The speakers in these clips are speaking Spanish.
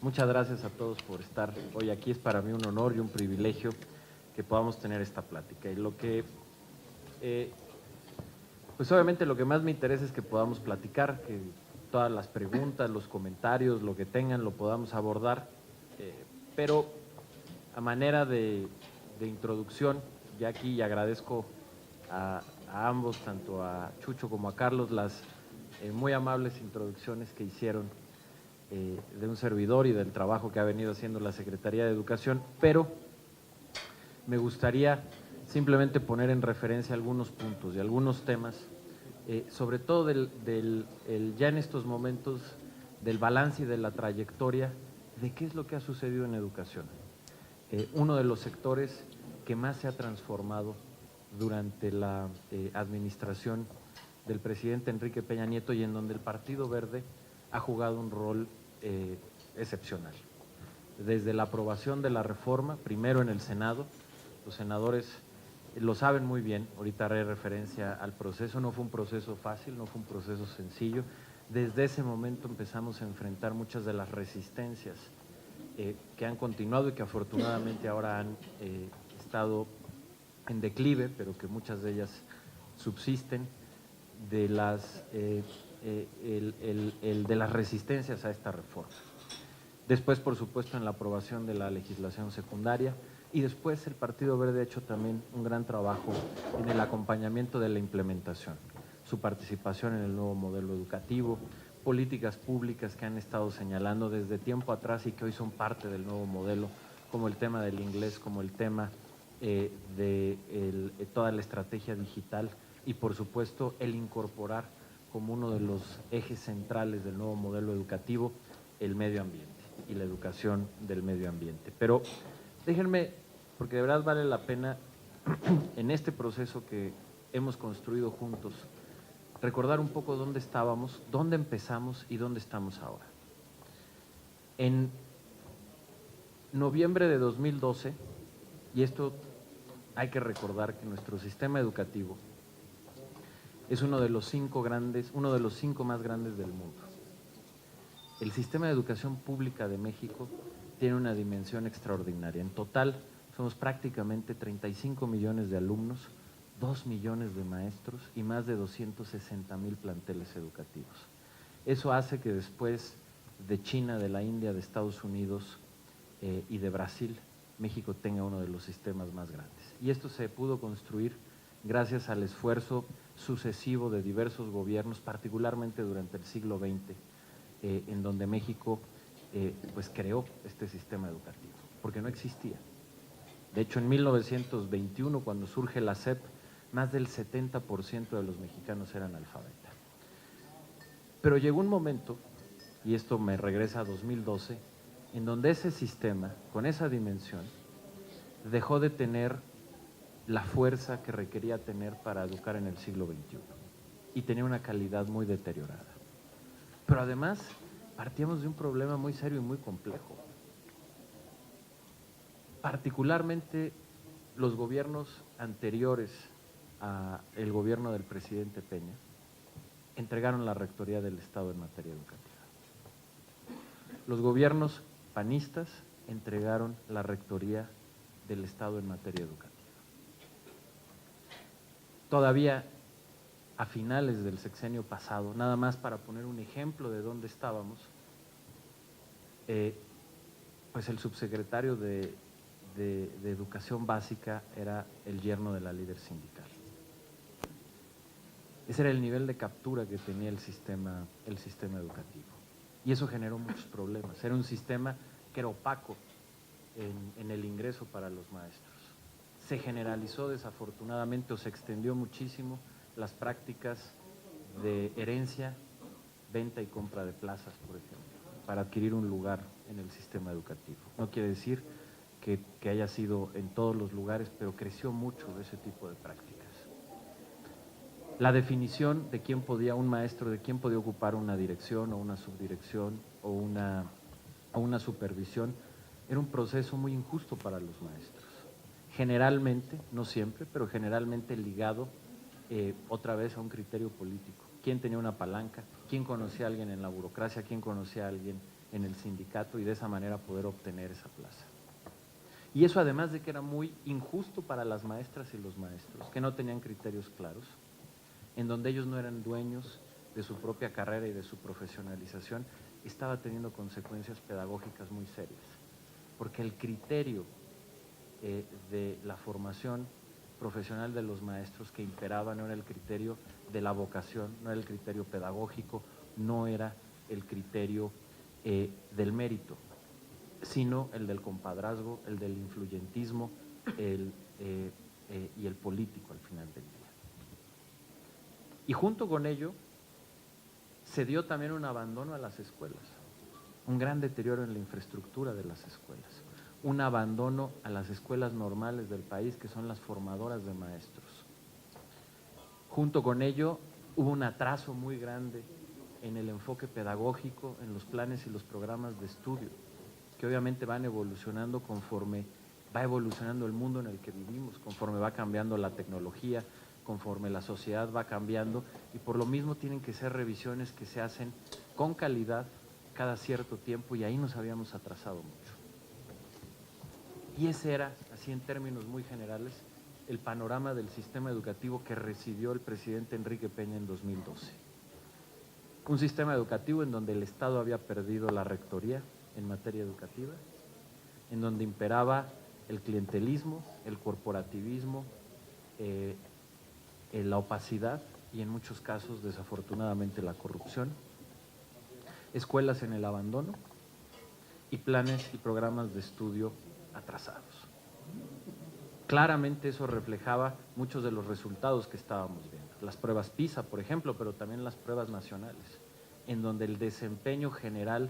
Muchas gracias a todos por estar hoy aquí. Es para mí un honor y un privilegio que podamos tener esta plática. Y pues obviamente lo que más me interesa es que podamos platicar, que todas las preguntas, los comentarios, lo que tengan, lo podamos abordar. Pero a manera de introducción, ya aquí agradezco a ambos, tanto a Chucho como a Carlos, las muy amables introducciones que hicieron de un servidor y del trabajo que ha venido haciendo la Secretaría de Educación, pero me gustaría simplemente poner en referencia algunos puntos y algunos temas, sobre todo ya en estos momentos del balance y de la trayectoria de qué es lo que ha sucedido en educación. Uno de los sectores que más se ha transformado durante la administración del presidente Enrique Peña Nieto y en donde el Partido Verde ha jugado un rol excepcional. Desde la aprobación de la reforma, primero en el Senado, los senadores lo saben muy bien, ahorita haré referencia al proceso, no fue un proceso fácil, no fue un proceso sencillo. Desde ese momento empezamos a enfrentar muchas de las resistencias que han continuado y que afortunadamente ahora han estado en declive, pero que muchas de ellas subsisten, de las resistencias a esta reforma. Después, por supuesto, en la aprobación de la legislación secundaria, y después el Partido Verde ha hecho también un gran trabajo en el acompañamiento de la implementación, su participación en el nuevo modelo educativo, políticas públicas que han estado señalando desde tiempo atrás y que hoy son parte del nuevo modelo, como el tema del inglés, como el tema de toda la estrategia digital y, por supuesto, el incorporar como uno de los ejes centrales del nuevo modelo educativo el medio ambiente y la educación del medio ambiente. Pero déjenme, porque de verdad vale la pena en este proceso que hemos construido juntos, recordar un poco dónde estábamos, dónde empezamos y dónde estamos ahora. En noviembre de 2012, y esto hay que recordar que nuestro sistema educativo es uno de los cinco más grandes del mundo. El sistema de educación pública de México tiene una dimensión extraordinaria. En total, somos prácticamente 35 millones de alumnos, 2 millones de maestros y más de 260,000 planteles educativos. Eso hace que después de China, de la India, de Estados Unidos y de Brasil, México tenga uno de los sistemas más grandes. Y esto se pudo construir gracias al esfuerzo sucesivo de diversos gobiernos, particularmente durante el siglo XX, en donde México pues creó este sistema educativo, porque no existía. De hecho, en 1921, cuando surge la SEP, más del 70% de los mexicanos eran alfabetas. Pero llegó un momento, y esto me regresa a 2012, en donde ese sistema, con esa dimensión, dejó de tener la fuerza que requería tener para educar en el siglo XXI y tenía una calidad muy deteriorada. Pero además partíamos de un problema muy serio y muy complejo. Particularmente los gobiernos anteriores al gobierno del presidente Peña entregaron la rectoría del Estado en materia educativa. Los gobiernos panistas entregaron la rectoría del Estado en materia educativa. Todavía a finales del sexenio pasado, nada más para poner un ejemplo de dónde estábamos, pues el subsecretario de Educación Básica era el yerno de la líder sindical. Ese era el nivel de captura que tenía el sistema educativo. Y eso generó muchos problemas. Era un sistema que era opaco en el ingreso para los maestros. Se generalizó desafortunadamente o se extendió muchísimo las prácticas de herencia, venta y compra de plazas, por ejemplo, para adquirir un lugar en el sistema educativo. No quiere decir que haya sido en todos los lugares, pero creció mucho ese tipo de prácticas. La definición de quién podía, un maestro, de quién podía ocupar una dirección o una subdirección o una supervisión, era un proceso muy injusto para los maestros. Generalmente, no siempre, pero generalmente ligado otra vez a un criterio político. ¿Quién tenía una palanca? ¿Quién conocía a alguien en la burocracia? ¿Quién conocía a alguien en el sindicato y de esa manera poder obtener esa plaza. Y eso además de que era muy injusto para las maestras y los maestros, que no tenían criterios claros, en donde ellos no eran dueños de su propia carrera y de su profesionalización, estaba teniendo consecuencias pedagógicas muy serias, porque el criterio de la formación profesional de los maestros que imperaba no era el criterio de la vocación, no era el criterio pedagógico, no era el criterio del mérito, sino el del compadrazgo, el del influyentismo y el político al final del día. Y junto con ello se dio también un abandono a las escuelas, un gran deterioro en la infraestructura de las escuelas, un abandono a las escuelas normales del país, que son las formadoras de maestros. Junto con ello, hubo un atraso muy grande en el enfoque pedagógico, en los planes y los programas de estudio, que obviamente van evolucionando conforme va evolucionando el mundo en el que vivimos, conforme va cambiando la tecnología, conforme la sociedad va cambiando, y por lo mismo tienen que ser revisiones que se hacen con calidad cada cierto tiempo, y ahí nos habíamos atrasado mucho. Y ese era, así en términos muy generales, el panorama del sistema educativo que recibió el presidente Enrique Peña en 2012. Un sistema educativo en donde el Estado había perdido la rectoría en materia educativa, en donde imperaba el clientelismo, el corporativismo, la opacidad y en muchos casos, desafortunadamente, la corrupción, escuelas en el abandono y planes y programas de estudio atrasados. Claramente eso reflejaba muchos de los resultados que estábamos viendo. Las pruebas PISA, por ejemplo, pero también las pruebas nacionales, en donde el desempeño general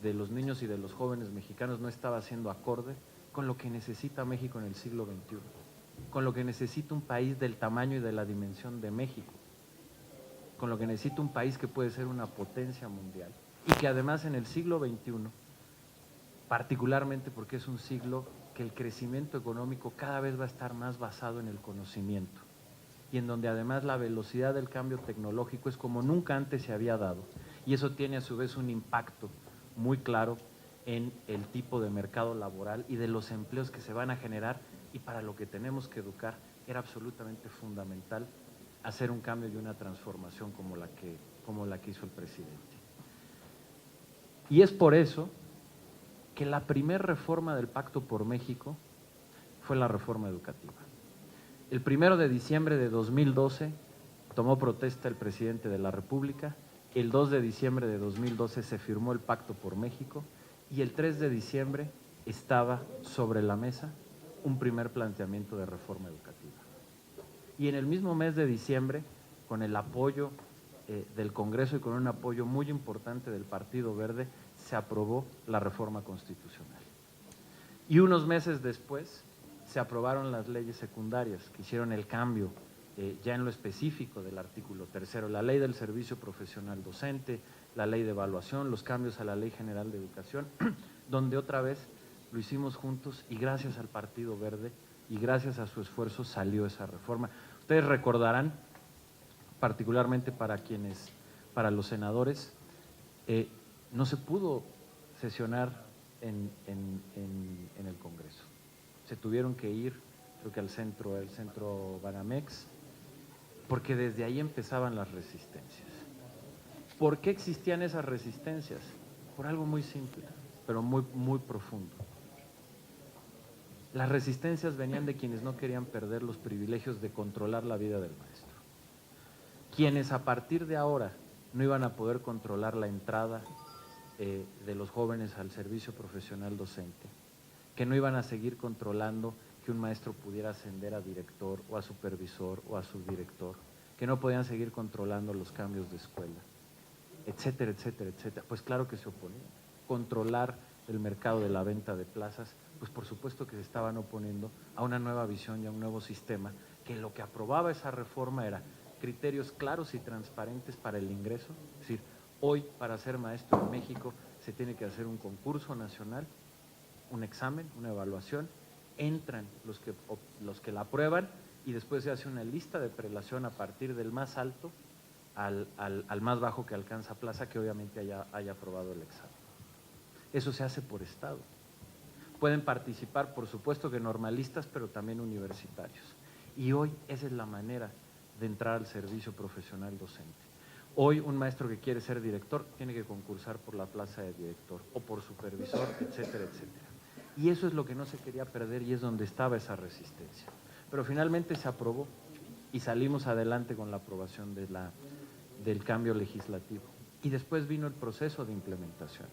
de los niños y de los jóvenes mexicanos no estaba siendo acorde con lo que necesita México en el siglo XXI, con lo que necesita un país del tamaño y de la dimensión de México, con lo que necesita un país que puede ser una potencia mundial y que además en el siglo XXI, particularmente porque es un siglo que el crecimiento económico cada vez va a estar más basado en el conocimiento y en donde además la velocidad del cambio tecnológico es como nunca antes se había dado, y eso tiene a su vez un impacto muy claro en el tipo de mercado laboral y de los empleos que se van a generar, y para lo que tenemos que educar era absolutamente fundamental hacer un cambio y una transformación como la que hizo el presidente. Y es por eso que la primera reforma del Pacto por México fue la reforma educativa. El 1 de diciembre de 2012 tomó protesta el presidente de la República, el 2 de diciembre de 2012 se firmó el Pacto por México y el 3 de diciembre estaba sobre la mesa un primer planteamiento de reforma educativa. Y en el mismo mes de diciembre, con el apoyo del Congreso y con un apoyo muy importante del Partido Verde, se aprobó la reforma constitucional. Y unos meses después se aprobaron las leyes secundarias que hicieron el cambio ya en lo específico del artículo 3, la ley del servicio profesional docente, la ley de evaluación, los cambios a la Ley General de Educación, donde otra vez lo hicimos juntos y gracias al Partido Verde y gracias a su esfuerzo salió esa reforma. Ustedes recordarán, particularmente para los senadores, no se pudo sesionar en el Congreso. Se tuvieron que ir, creo que al centro Banamex, porque desde ahí empezaban las resistencias. ¿Por qué existían esas resistencias? Por algo muy simple, pero muy, muy profundo. Las resistencias venían de quienes no querían perder los privilegios de controlar la vida del maestro. Quienes a partir de ahora no iban a poder controlar la entrada de los jóvenes al servicio profesional docente, que no iban a seguir controlando que un maestro pudiera ascender a director o a supervisor o a subdirector, que no podían seguir controlando los cambios de escuela, etcétera, etcétera, etcétera. Pues claro que se oponían. Controlar el mercado de la venta de plazas, pues por supuesto que se estaban oponiendo a una nueva visión y a un nuevo sistema, que lo que aprobaba esa reforma era criterios claros y transparentes para el ingreso. Es decir, hoy para ser maestro en México se tiene que hacer un concurso nacional, un examen, una evaluación, entran los que la aprueban y después se hace una lista de prelación a partir del más alto al más bajo que alcanza plaza, que obviamente haya aprobado el examen. Eso se hace por estado. Pueden participar, por supuesto que normalistas, pero también universitarios. Y hoy esa es la manera de entrar al servicio profesional docente. Hoy un maestro que quiere ser director tiene que concursar por la plaza de director o por supervisor, etcétera, etcétera. Y eso es lo que no se quería perder y es donde estaba esa resistencia. Pero finalmente se aprobó y salimos adelante con la aprobación del cambio legislativo. Y después vino el proceso de implementación,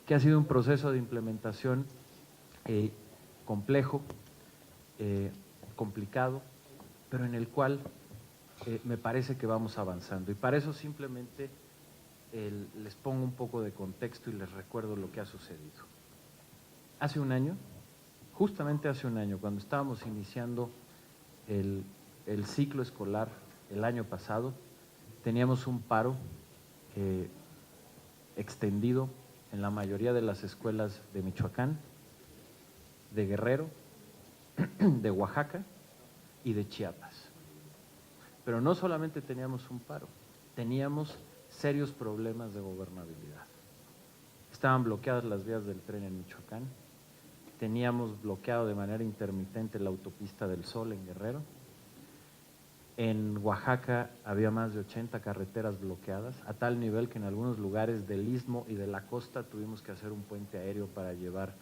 que ha sido un proceso de implementación complejo, complicado, pero en el cual me parece que vamos avanzando. Y para eso simplemente les pongo un poco de contexto y les recuerdo lo que ha sucedido. Hace un año, justamente hace un año, cuando estábamos iniciando el ciclo escolar el año pasado, teníamos un paro extendido en la mayoría de las escuelas de Michoacán, de Guerrero, de Oaxaca y de Chiapas. Pero no solamente teníamos un paro, teníamos serios problemas de gobernabilidad. Estaban bloqueadas las vías del tren en Michoacán, teníamos bloqueado de manera intermitente la autopista del Sol en Guerrero. En Oaxaca había más de 80 carreteras bloqueadas, a tal nivel que en algunos lugares del istmo y de la costa tuvimos que hacer un puente aéreo para llevar,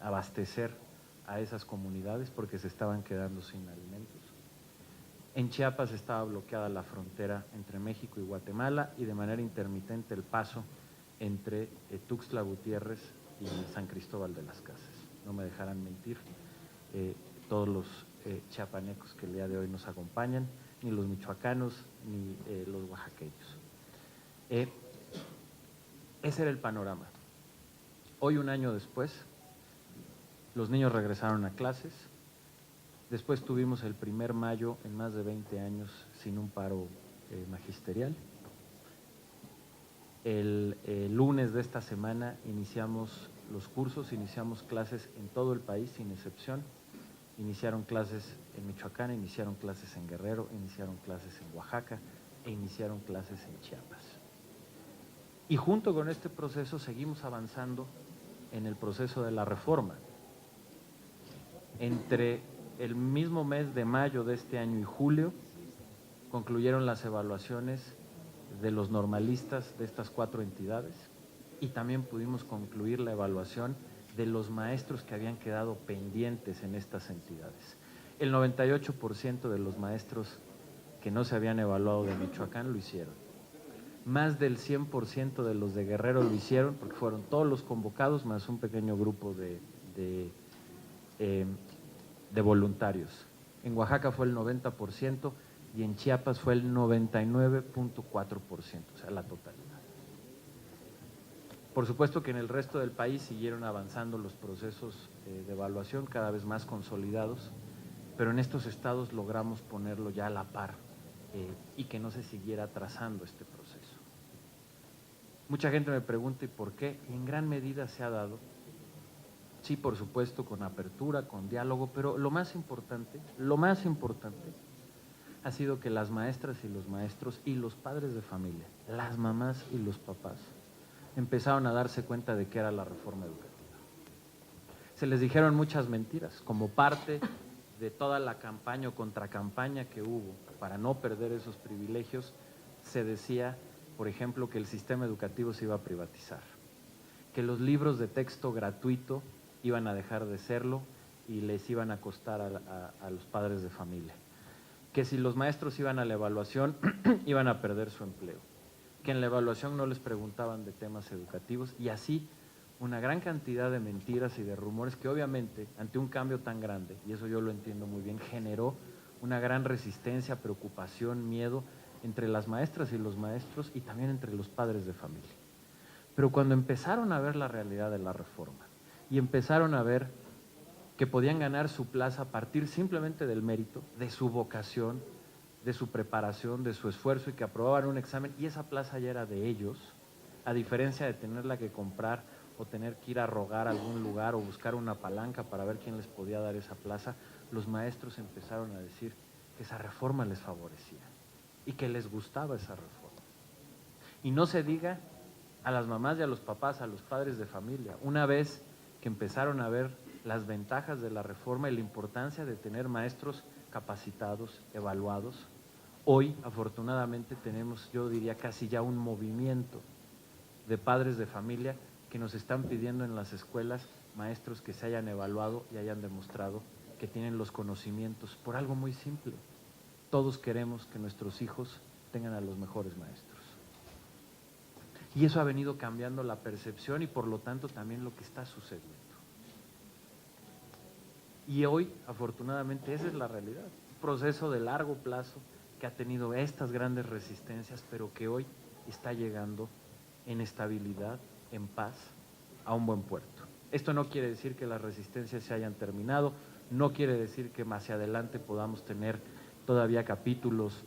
abastecer a esas comunidades porque se estaban quedando sin alimentos. En Chiapas estaba bloqueada la frontera entre México y Guatemala y de manera intermitente el paso entre Tuxtla Gutiérrez y San Cristóbal de las Casas. No me dejarán mentir todos los chiapanecos que el día de hoy nos acompañan, ni los michoacanos, ni los oaxaqueños. Ese era el panorama. Hoy, un año después, los niños regresaron a clases. Después tuvimos el primer mayo en más de 20 años sin un paro magisterial. El lunes de esta semana iniciamos los cursos, iniciamos clases en todo el país, sin excepción. Iniciaron clases en Michoacán, iniciaron clases en Guerrero, iniciaron clases en Oaxaca e iniciaron clases en Chiapas. Y junto con este proceso seguimos avanzando en el proceso de la reforma. Entre el mismo mes de mayo de este año y julio concluyeron las evaluaciones de los normalistas de estas 4 entidades y también pudimos concluir la evaluación de los maestros que habían quedado pendientes en estas entidades. El 98% de los maestros que no se habían evaluado de Michoacán lo hicieron. Más del 100% de los de Guerrero lo hicieron porque fueron todos los convocados más un pequeño grupo de voluntarios. En Oaxaca fue el 90% y en Chiapas fue el 99.4%, o sea, la totalidad. Por supuesto que en el resto del país siguieron avanzando los procesos de evaluación cada vez más consolidados, pero en estos estados logramos ponerlo ya a la par y que no se siguiera atrasando este proceso. Mucha gente me pregunta ¿y por qué? Y en gran medida se ha dado, sí, por supuesto, con apertura, con diálogo, pero lo más importante ha sido que las maestras y los maestros y los padres de familia, las mamás y los papás, empezaron a darse cuenta de qué era la reforma educativa. Se les dijeron muchas mentiras, como parte de toda la campaña o contracampaña que hubo para no perder esos privilegios. Se decía, por ejemplo, que el sistema educativo se iba a privatizar, que los libros de texto gratuito iban a dejar de serlo y les iban a costar a los padres de familia, que si los maestros iban a la evaluación iban a perder su empleo, que en la evaluación no les preguntaban de temas educativos y así una gran cantidad de mentiras y de rumores que obviamente ante un cambio tan grande, y eso yo lo entiendo muy bien, generó una gran resistencia, preocupación, miedo entre las maestras y los maestros y también entre los padres de familia. Pero cuando empezaron a ver la realidad de la reforma y empezaron a ver que podían ganar su plaza a partir simplemente del mérito, de su vocación, de su preparación, de su esfuerzo y que aprobaban un examen y esa plaza ya era de ellos, a diferencia de tenerla que comprar o tener que ir a rogar a algún lugar o buscar una palanca para ver quién les podía dar esa plaza, los maestros empezaron a decir que esa reforma les favorecía y que les gustaba esa reforma. Y no se diga a las mamás y a los papás, a los padres de familia, una vez que empezaron a ver las ventajas de la reforma y la importancia de tener maestros capacitados, evaluados. Hoy, afortunadamente, tenemos, yo diría, casi ya un movimiento de padres de familia que nos están pidiendo en las escuelas maestros que se hayan evaluado y hayan demostrado que tienen los conocimientos por algo muy simple. Todos queremos que nuestros hijos tengan a los mejores maestros. Y eso ha venido cambiando la percepción y por lo tanto también lo que está sucediendo. Y hoy, afortunadamente, esa es la realidad. Un proceso de largo plazo que ha tenido estas grandes resistencias, pero que hoy está llegando en estabilidad, en paz, a un buen puerto. Esto no quiere decir que las resistencias se hayan terminado, no quiere decir que más hacia adelante podamos tener todavía capítulos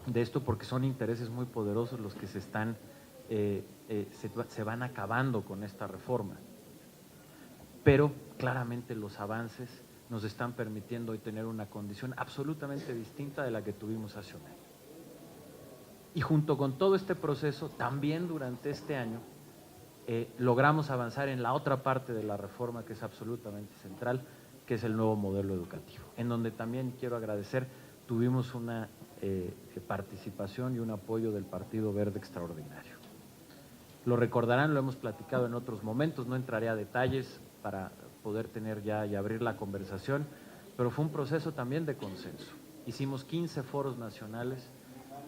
de esto, porque son intereses muy poderosos los que se van acabando con esta reforma. Pero claramente los avances nos están permitiendo hoy tener una condición absolutamente distinta de la que tuvimos hace un año. Y junto con todo este proceso, también durante este año, logramos avanzar en la otra parte de la reforma que es absolutamente central, que es el nuevo modelo educativo, en donde también quiero agradecer, tuvimos una participación y un apoyo del Partido Verde extraordinario. Lo recordarán, lo hemos platicado en otros momentos, no entraré a detalles para poder tener ya y abrir la conversación, pero fue un proceso también de consenso. Hicimos 15 foros nacionales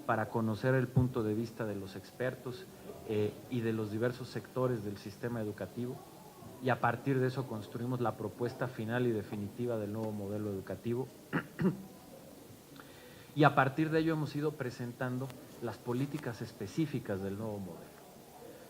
para conocer el punto de vista de los expertos y de los diversos sectores del sistema educativo, y a partir de eso construimos la propuesta final y definitiva del nuevo modelo educativo. Y a partir de ello hemos ido presentando las políticas específicas del nuevo modelo.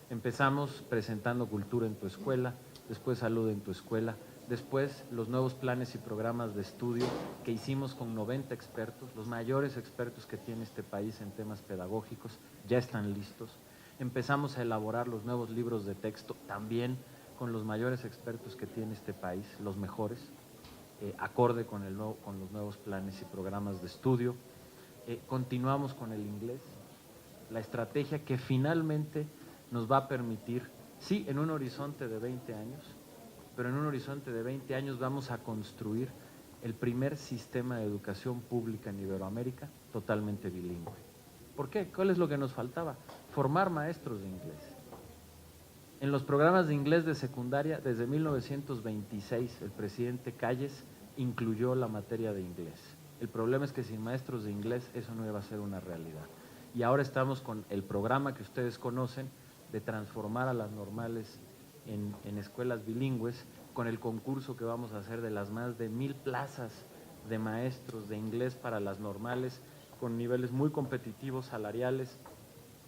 Empezamos presentando cultura en tu escuela, después salud en tu escuela, después los nuevos planes y programas de estudio que hicimos con 90 expertos, los mayores expertos que tiene este país en temas pedagógicos, ya están listos. Empezamos a elaborar los nuevos libros de texto, también con los mayores expertos que tiene este país, los mejores, acorde con los nuevos planes y programas de estudio. Continuamos con el inglés, la estrategia que finalmente nos va a permitir, sí, en un horizonte de 20 años, pero en un horizonte de 20 años vamos a construir el primer sistema de educación pública en Iberoamérica totalmente bilingüe. ¿Por qué? ¿Cuál es lo que nos faltaba? Formar maestros de inglés. En los programas de inglés de secundaria, desde 1926, el presidente Calles incluyó la materia de inglés. El problema es que sin maestros de inglés eso no iba a ser una realidad. Y ahora estamos con el programa que ustedes conocen de transformar a las normales en escuelas bilingües, con el concurso que vamos a hacer de las más de 1000 plazas de maestros de inglés para las normales, con niveles muy competitivos salariales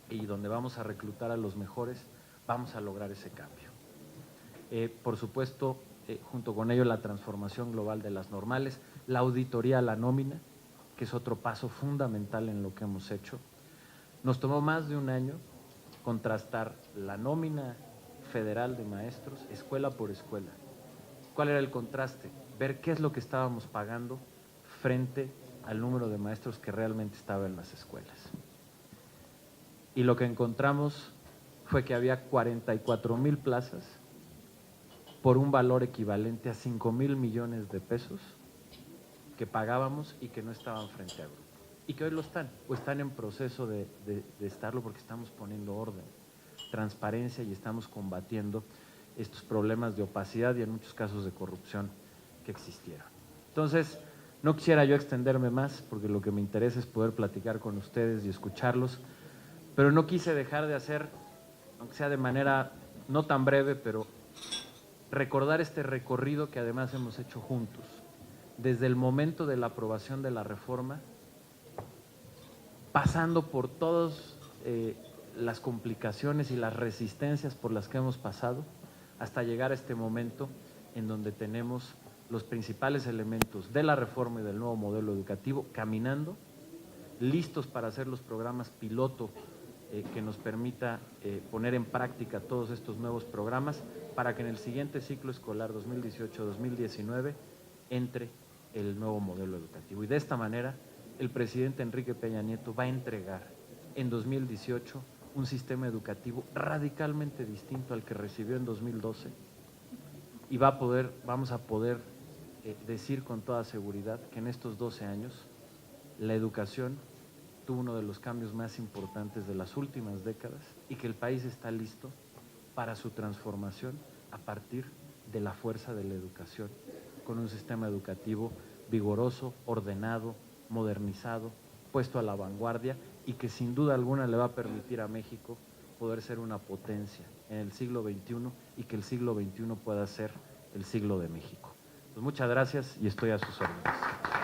y donde vamos a reclutar a los mejores, vamos a lograr ese cambio. Por supuesto, junto con ello la transformación global de las normales, la auditoría a la nómina, que es otro paso fundamental en lo que hemos hecho. Nos tomó más de un año contrastar la nómina federal de maestros, escuela por escuela. ¿Cuál era el contraste? Ver qué es lo que estábamos pagando frente al número de maestros que realmente estaba en las escuelas. Y lo que encontramos fue que había 44,000 plazas por un valor equivalente a 5,000 millones de pesos que pagábamos y que no estaban frente a grupo. Y que hoy lo están, o están en proceso de estarlo, porque estamos poniendo orden, transparencia, y estamos combatiendo estos problemas de opacidad y en muchos casos de corrupción que existieron. Entonces, no quisiera yo extenderme más, porque lo que me interesa es poder platicar con ustedes y escucharlos, pero no quise dejar de hacer, aunque sea de manera no tan breve, pero recordar este recorrido que además hemos hecho juntos, desde el momento de la aprobación de la reforma, pasando por todas las complicaciones y las resistencias por las que hemos pasado, hasta llegar a este momento en donde tenemos los principales elementos de la reforma y del nuevo modelo educativo caminando, listos para hacer los programas piloto que nos permita poner en práctica todos estos nuevos programas para que en el siguiente ciclo escolar 2018-2019 entre el nuevo modelo educativo. Y de esta manera, el presidente Enrique Peña Nieto va a entregar en 2018 un sistema educativo radicalmente distinto al que recibió en 2012 y vamos a poder decir con toda seguridad que en estos 12 años la educación tuvo uno de los cambios más importantes de las últimas décadas y que el país está listo para su transformación a partir de la fuerza de la educación, con un sistema educativo vigoroso, ordenado, modernizado, puesto a la vanguardia y que sin duda alguna le va a permitir a México poder ser una potencia en el siglo XXI y que el siglo XXI pueda ser el siglo de México. Pues muchas gracias y estoy a sus órdenes.